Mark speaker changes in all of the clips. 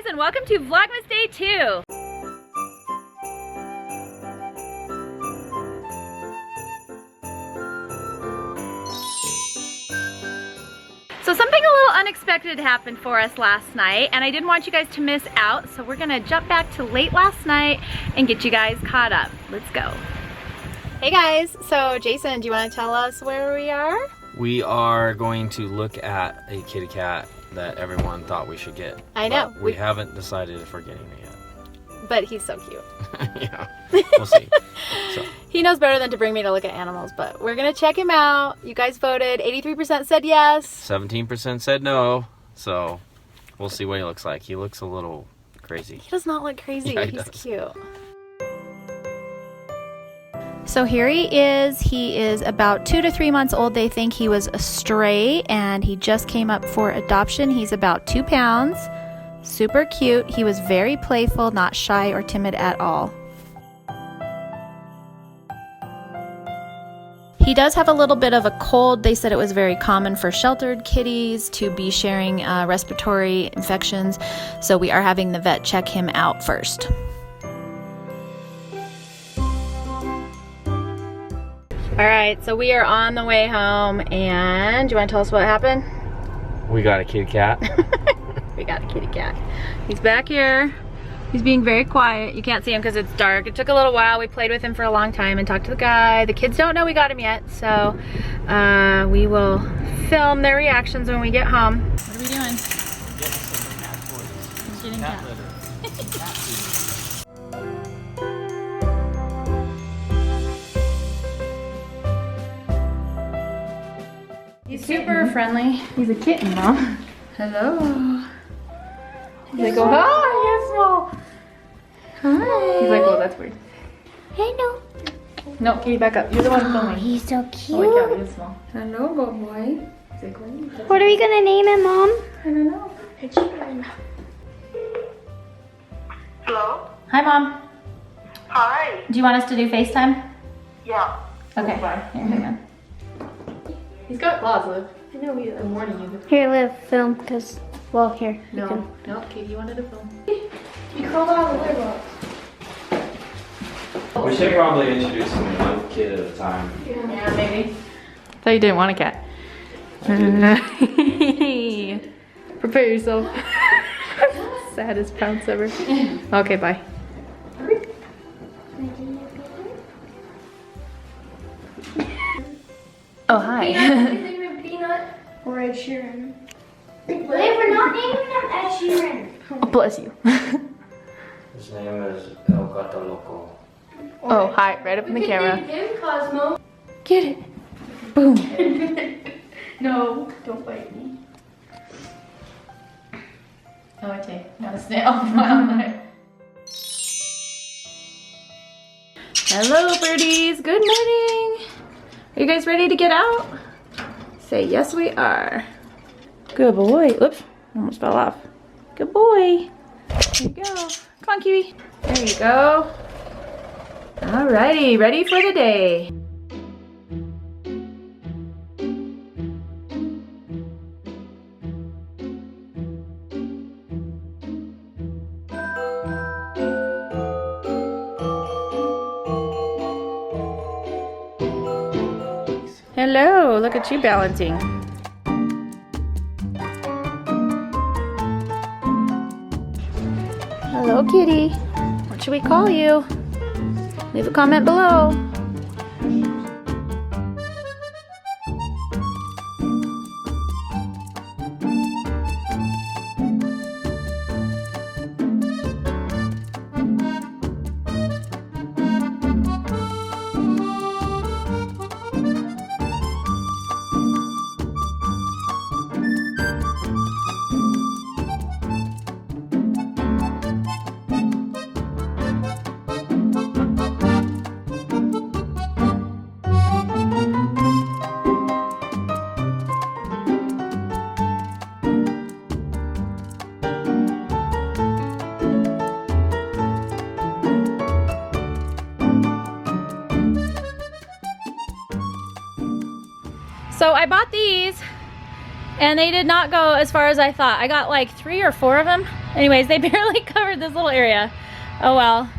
Speaker 1: guys, and welcome to Vlogmas Day 2. So something a little unexpected happened for us last night, and I didn't want you guys to miss out, so we're gonna jump back to late last night and get you guys caught up. Let's go. Hey guys, so Jason, do you want to tell us where we are?
Speaker 2: We are going to look at a kitty cat that everyone thought we should get.
Speaker 1: I know.
Speaker 2: We haven't decided if we're getting it yet.
Speaker 1: But he's so cute.
Speaker 2: Yeah, we'll see. So.
Speaker 1: He knows better than to bring me to look at animals, but we're gonna check him out. You guys voted. 83% said yes.
Speaker 2: 17% said no, so we'll see what he looks like. He looks a little crazy.
Speaker 1: He does not look crazy.
Speaker 2: Yeah,
Speaker 1: he's cute. So here he is. He is about 2 to 3 months old. They think he was a stray, and he just came up for adoption. He's about 2 pounds. Super cute. He was very playful, not shy or timid at all. He does have a little bit of a cold. They said it was very common for sheltered kitties to be sharing respiratory infections, so we are having the vet check him out first. All right, so we are on the way home, and do you want to tell us what happened?
Speaker 2: We got a kitty cat.
Speaker 1: We got a kitty cat. He's back here. He's being very quiet. You can't see him because it's dark. It took a little while. We played with him for a long time and talked to the guy. The kids don't know we got him yet, so we will film their reactions when we get home. What are we doing?
Speaker 2: Getting some cat toys.
Speaker 1: He's getting cat
Speaker 2: litter. Cat food.
Speaker 1: He's super friendly. He's a kitten, Mom. Hello. He's like, oh, hi, you're small. Hi. He's like, oh, that's weird.
Speaker 3: Hello.
Speaker 1: No, can you back up? You're the one filming.
Speaker 3: He's so cute.
Speaker 1: Holy cow, he's small. Hello, good boy. He's like, what?
Speaker 3: What are we gonna name him, Mom?
Speaker 1: I don't know.
Speaker 4: Hello?
Speaker 1: Hi, Mom.
Speaker 4: Hi.
Speaker 1: Do you want us to do FaceTime?
Speaker 4: Yeah.
Speaker 1: Okay. Here, hang on. He's got claws, Liv. I know, I'm warning you.
Speaker 3: Here, Liv, film, because, well, here. you
Speaker 1: No,
Speaker 3: can-
Speaker 1: no, Katie wanted to film.
Speaker 3: You crawled out of the litter box.
Speaker 2: We should probably introduce him one kid at a time.
Speaker 1: Yeah, maybe. Thought you didn't want a cat. Prepare yourself. Saddest pounce ever. Okay, bye. Oh, hi.
Speaker 3: Peanut or Ed Sheeran. Liv, we're not naming him Ed Sheeran.
Speaker 1: Bless you.
Speaker 2: His name is El Gato Loco.
Speaker 1: Oh, hi. Right up in the camera.
Speaker 3: Him, Cosmo.
Speaker 1: Get it. Boom.
Speaker 3: No, don't bite me.
Speaker 1: Oh, I take not a snail. Wow. Hello, birdies. Good morning. Are you guys ready to get out? Say yes, we are. Good boy. Oops, almost fell off. Good boy. There you go. Come on, Kiwi. There you go. Alrighty, ready for the day. Hello, look at you balancing. Hello, kitty. What should we call you? Leave a comment below. So I bought these and they did not go as far as I thought. I got like 3 or 4 of them. Anyways, they barely covered this little area. Oh well.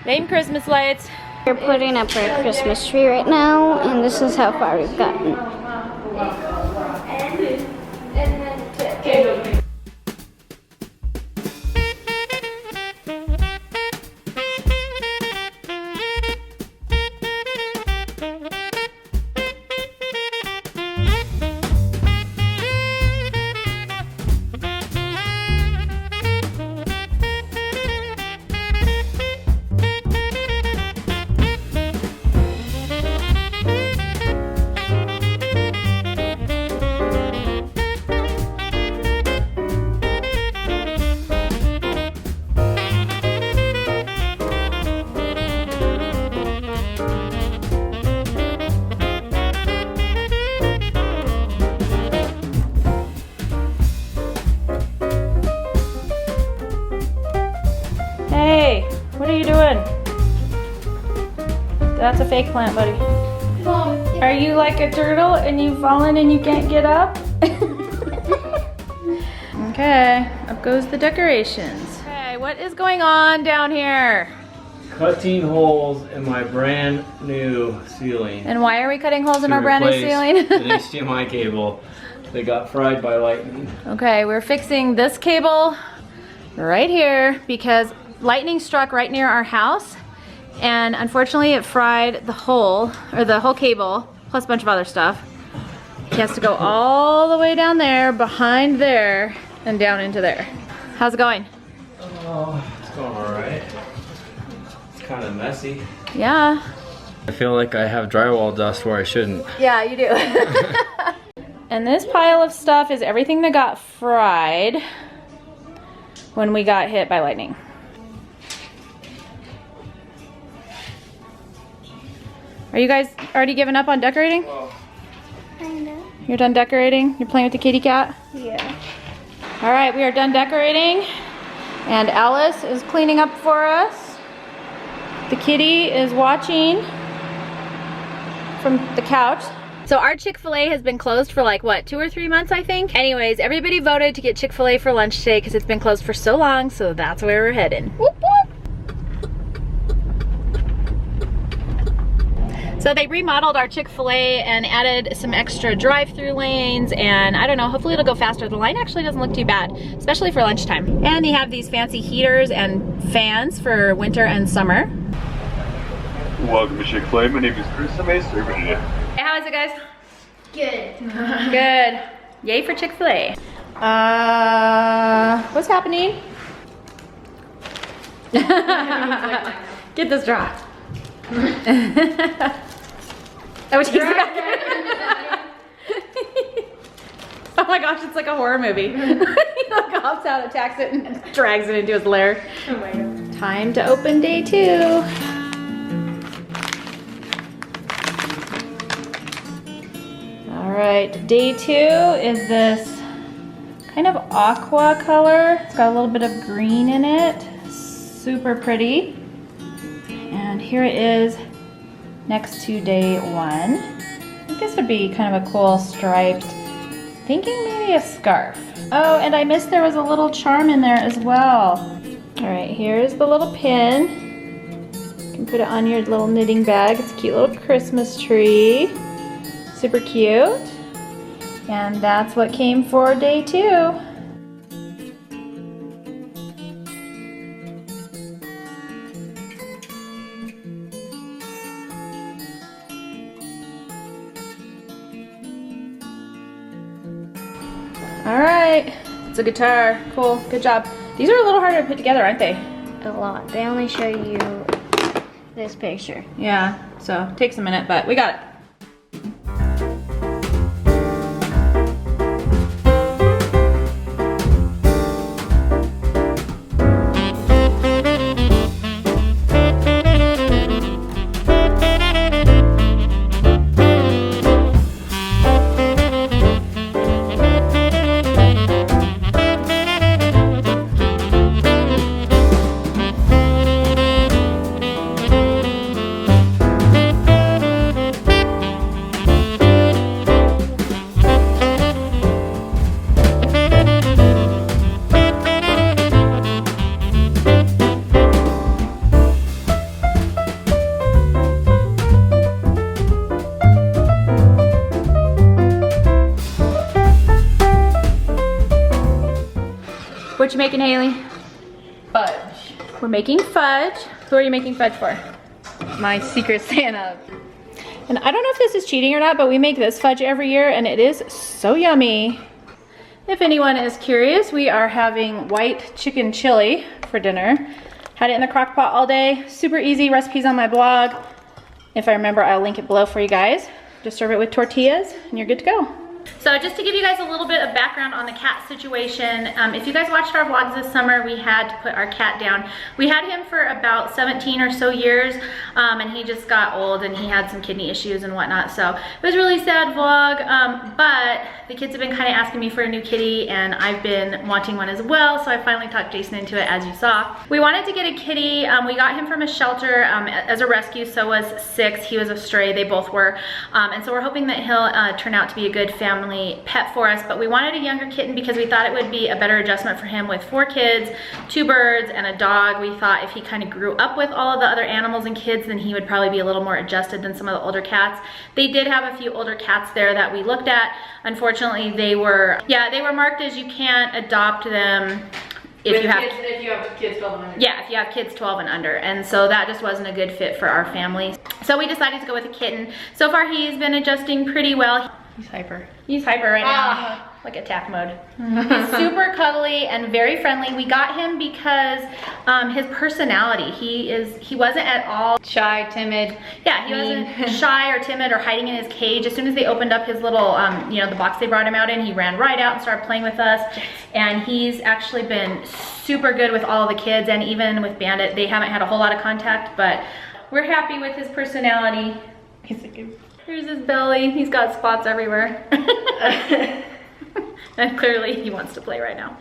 Speaker 1: Lame Christmas lights.
Speaker 3: We're putting up our Christmas tree right now, and this is how far we've gotten.
Speaker 1: Hey, what are you doing? That's a fake plant, buddy. Are you like a turtle and you've fallen and you can't get up? Okay, up goes the decorations. Okay, what is going on down here?
Speaker 2: Cutting holes in my brand new ceiling.
Speaker 1: And why are we cutting holes in
Speaker 2: to
Speaker 1: our brand new
Speaker 2: replace
Speaker 1: ceiling?
Speaker 2: an HDMI cable that got fried by lightning.
Speaker 1: Okay, we're fixing this cable right here because lightning struck right near our house, and unfortunately it fried the whole cable plus a bunch of other stuff. It has to go all the way down there, behind there, and down into there. How's it going?
Speaker 2: Oh, it's going all right. It's kind of messy.
Speaker 1: Yeah.
Speaker 2: I feel like I have drywall dust where I shouldn't.
Speaker 1: Yeah, you do. And this pile of stuff is everything that got fried when we got hit by lightning. Are you guys already giving up on decorating?
Speaker 3: Kinda.
Speaker 1: You're done decorating? You're playing with the kitty cat?
Speaker 3: Yeah.
Speaker 1: All right, we are done decorating, and Alice is cleaning up for us. The kitty is watching from the couch. So our Chick-fil-A has been closed for like, what, 2 or 3 months, I think? Anyways, everybody voted to get Chick-fil-A for lunch today because it's been closed for so long, so that's where we're heading. Whoop, whoop. So they remodeled our Chick-fil-A and added some extra drive-through lanes, and I don't know, hopefully it'll go faster. The line actually doesn't look too bad, especially for lunchtime. And they have these fancy heaters and fans for winter and summer.
Speaker 5: Welcome to Chick-fil-A. My name is Chris. I'm a server today.
Speaker 1: Hey, how is it, guys?
Speaker 3: Good.
Speaker 1: Good. Yay for Chick-fil-A. What's happening? Get this draw. Oh, it takes it back. Oh my gosh, it's like a horror movie. He like hops out, attacks it, and drags it into his lair. Oh my god. Time to open day 2. All right, day 2 is this kind of aqua color. It's got a little bit of green in it. Super pretty. And here it is next to day 1. I think this would be kind of a cool striped, thinking maybe a scarf. Oh, and I missed there was a little charm in there as well. All right, here's the little pin. You can put it on your little knitting bag. It's a cute little Christmas tree. Super cute. And that's what came for day 2. All right, it's a guitar. Cool, good job. These are a little harder to put together, aren't they?
Speaker 3: A lot. They only show you this picture.
Speaker 1: Yeah, so it takes a minute, but we got it. you making, Haley?
Speaker 6: Fudge.
Speaker 1: We're making fudge. Who are you making fudge for?
Speaker 6: My Secret Santa.
Speaker 1: And I don't know if this is cheating or not, but we make this fudge every year and it is so yummy. If anyone is curious, we are having white chicken chili for dinner. Had it in the crock pot all day. Super easy, recipes on my blog. If I remember, I'll link it below for you guys. Just serve it with tortillas and you're good to go. So just to give you guys a little bit of background on the cat situation, if you guys watched our vlogs this summer, we had to put our cat down. We had him for about 17 or so years, and he just got old and he had some kidney issues and whatnot. So it was a really sad vlog, but the kids have been kind of asking me for a new kitty and I've been wanting one as well. So I finally talked Jason into it, as you saw. We wanted to get a kitty. We got him from a shelter as a rescue. So was Six. He was a stray. They both were. And so we're hoping that he'll turn out to be a good family pet for us, but we wanted a younger kitten because we thought it would be a better adjustment for him with 4 kids, 2 birds, and a dog. We thought if he kind of grew up with all of the other animals and kids, then he would probably be a little more adjusted than some of the older cats. They did have a few older cats there that we looked at. Unfortunately, they were marked as you can't adopt them if you have kids 12 and under. Yeah, if you have kids 12 and under. And so that just wasn't a good fit for our family. So we decided to go with a kitten. So far he's been adjusting pretty well.
Speaker 6: He's hyper.
Speaker 1: He's hyper right now. Like attack mode. He's super cuddly and very friendly. We got him because his personality, he wasn't at all
Speaker 6: Shy, timid.
Speaker 1: Yeah, he wasn't shy or timid or hiding in his cage. As soon as they opened up his little, you know, the box they brought him out in, he ran right out and started playing with us. And he's actually been super good with all the kids, and even with Bandit, they haven't had a whole lot of contact, but we're happy with his personality. Here's his belly. He's got spots everywhere. And clearly he wants to play right now.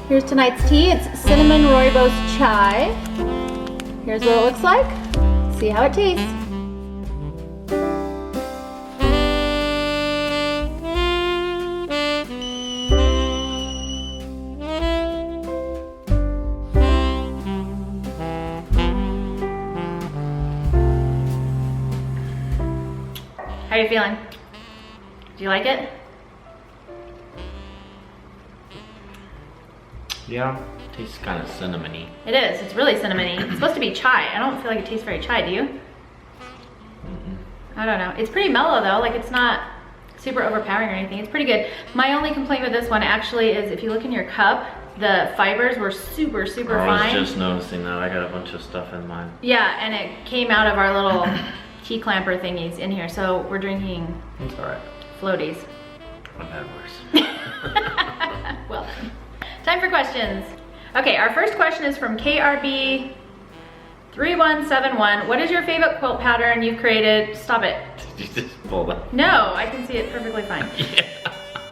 Speaker 1: Here's tonight's tea. It's cinnamon rooibos chai. Here's what it looks like. See how it tastes. How are you feeling? Do you like it?
Speaker 2: Yeah, tastes kind of cinnamony.
Speaker 1: It is. It's really cinnamony. It's supposed to be chai. I don't feel like it tastes very chai, do you? I don't know. It's pretty mellow though. Like it's not super overpowering or anything. It's pretty good. My only complaint with this one actually is if you look in your cup, the fibers were super fine.
Speaker 2: I was just noticing that. I got a bunch of stuff in mine.
Speaker 1: Yeah, and it came out of our little key clamper thingies in here. So we're drinking
Speaker 2: It's all right.
Speaker 1: floaties.
Speaker 2: I've had worse.
Speaker 1: Well done. Time for questions. Okay, our first question is from KRB 3171. What is your favorite quilt pattern you've created? Stop it.
Speaker 2: Did you just pull that?
Speaker 1: No, I can see it perfectly fine.
Speaker 2: Yeah.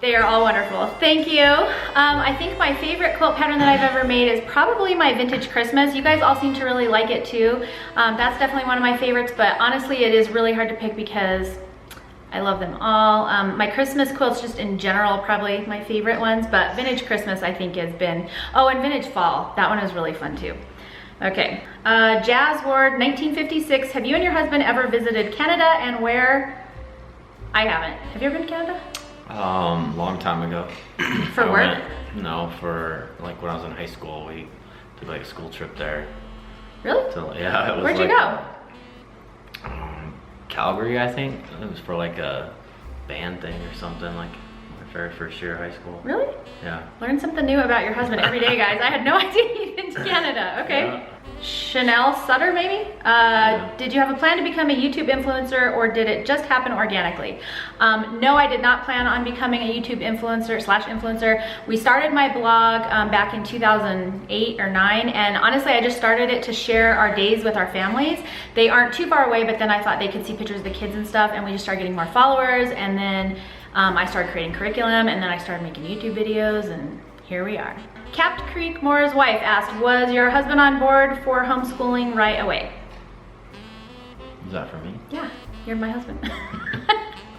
Speaker 1: They are all wonderful. Thank you. I think my favorite quilt pattern that I've ever made is probably my vintage Christmas. You guys all seem to really like it too. That's definitely one of my favorites, but honestly it is really hard to pick because I love them all. My Christmas quilts just in general, probably my favorite ones, but vintage Christmas I think has been, oh, and vintage fall. That one was really fun too. Okay, Jazz Ward, 1956. Have you and your husband ever visited Canada and where? I haven't. Have you ever been to Canada?
Speaker 2: Long time ago.
Speaker 1: For work?
Speaker 2: No, for like when I was in high school, we did like a school trip there.
Speaker 1: Really?
Speaker 2: So, yeah, it was.
Speaker 1: Where'd you
Speaker 2: like,
Speaker 1: go?
Speaker 2: Calgary, I think. It was for like a band thing or something, like my very first year of high school.
Speaker 1: Really?
Speaker 2: Yeah.
Speaker 1: Learn something new about your husband every day, guys. I had no idea he'd been to Canada. Okay.
Speaker 2: Yeah.
Speaker 1: Chanel Sutter, maybe? Did you have a plan to become a YouTube influencer or did it just happen organically? No, I did not plan on becoming a YouTube influencer. We started my blog back in 2008 or 9, and honestly, I just started it to share our days with our families. They aren't too far away, but then I thought they could see pictures of the kids and stuff, and we just started getting more followers, and then I started creating curriculum, and then I started making YouTube videos, and here we are. Capt Creek Moore's wife asked, was your husband on board for homeschooling right away?
Speaker 2: Is that for me?
Speaker 1: Yeah, you're my husband.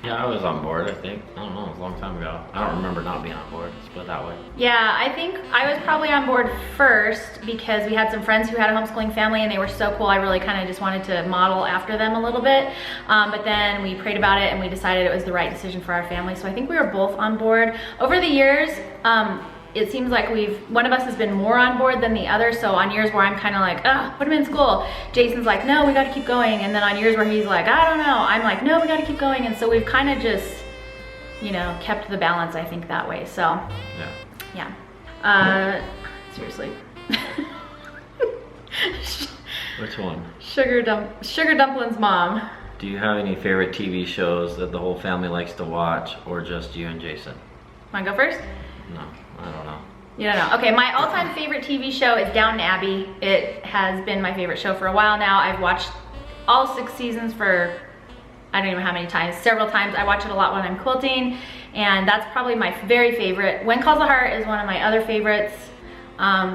Speaker 2: Yeah, I was on board, I think. I don't know, it was a long time ago. I don't remember not being on board, let's put it that way.
Speaker 1: Yeah, I think I was probably on board first because we had some friends who had a homeschooling family and they were so cool. I really kind of just wanted to model after them a little bit. But then we prayed about it and we decided it was the right decision for our family. So I think we were both on board. Over the years, it seems like one of us has been more on board than the other. So on years where I'm kind of like, put him in school, Jason's like, no, we got to keep going. And then on years where he's like, I don't know, I'm like, no, we got to keep going. And so we've kind of just, you know, kept the balance, I think, that way. So yeah. Seriously.
Speaker 2: Which one?
Speaker 1: Sugar Dumpling's mom.
Speaker 2: Do you have any favorite TV shows that the whole family likes to watch, or just you and Jason?
Speaker 1: Wanna go first?
Speaker 2: No, I don't know.
Speaker 1: You don't know. Okay, my all-time favorite TV show is Downton Abbey. It has been my favorite show for a while now. I've watched all 6 seasons for, I don't even know how many times, several times. I watch it a lot when I'm quilting, and that's probably my very favorite. When Calls the Heart is one of my other favorites.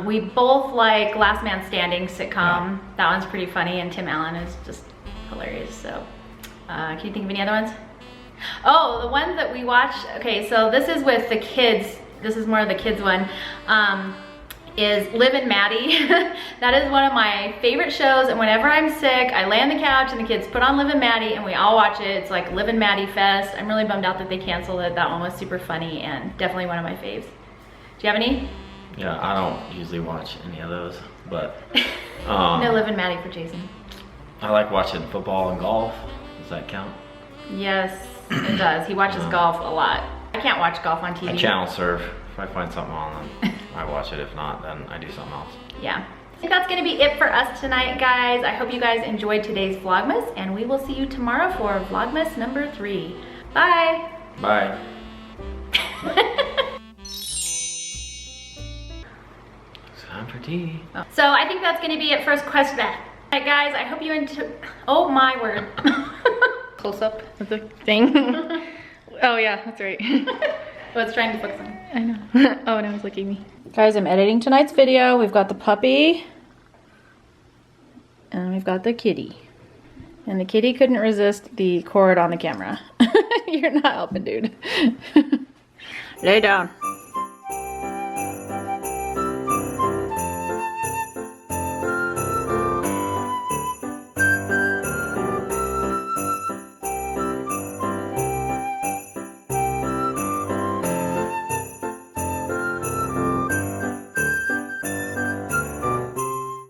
Speaker 1: We both like Last Man Standing sitcom. That one's pretty funny, and Tim Allen is just hilarious. So, can you think of any other ones? Oh, the ones that we watch. Okay, so this is with the kids. This is more of the kids one. Is Liv and Maddie. That is one of my favorite shows, and whenever I'm sick, I lay on the couch and the kids put on Liv and Maddie and we all watch it. It's like Liv and Maddie Fest. I'm really bummed out that they canceled it. That one was super funny and definitely one of my faves. Do you have any?
Speaker 2: Yeah, I don't usually watch any of those, but
Speaker 1: No Liv and Maddie for Jason.
Speaker 2: I like watching football and golf. Does that count?
Speaker 1: Yes, it does. He watches golf a lot. I can't watch golf on TV.
Speaker 2: I channel surf. If I find something on, then I watch it. If not, then I do something else.
Speaker 1: Yeah. I think that's gonna be it for us tonight, guys. I hope you guys enjoyed today's Vlogmas, and we will see you tomorrow for Vlogmas number 3. Bye.
Speaker 2: Bye. It's time for tea.
Speaker 1: So I think that's gonna be it for us question. All right, guys, I hope you enjoy. Oh my word.
Speaker 6: Close up of the thing. Oh yeah, that's right.
Speaker 1: Well, it's trying to focus on.
Speaker 6: I know. Oh, now he's looking at me.
Speaker 1: Guys, I'm editing tonight's video. We've got the puppy. And we've got the kitty. And the kitty couldn't resist the cord on the camera. You're not helping, dude. Lay down.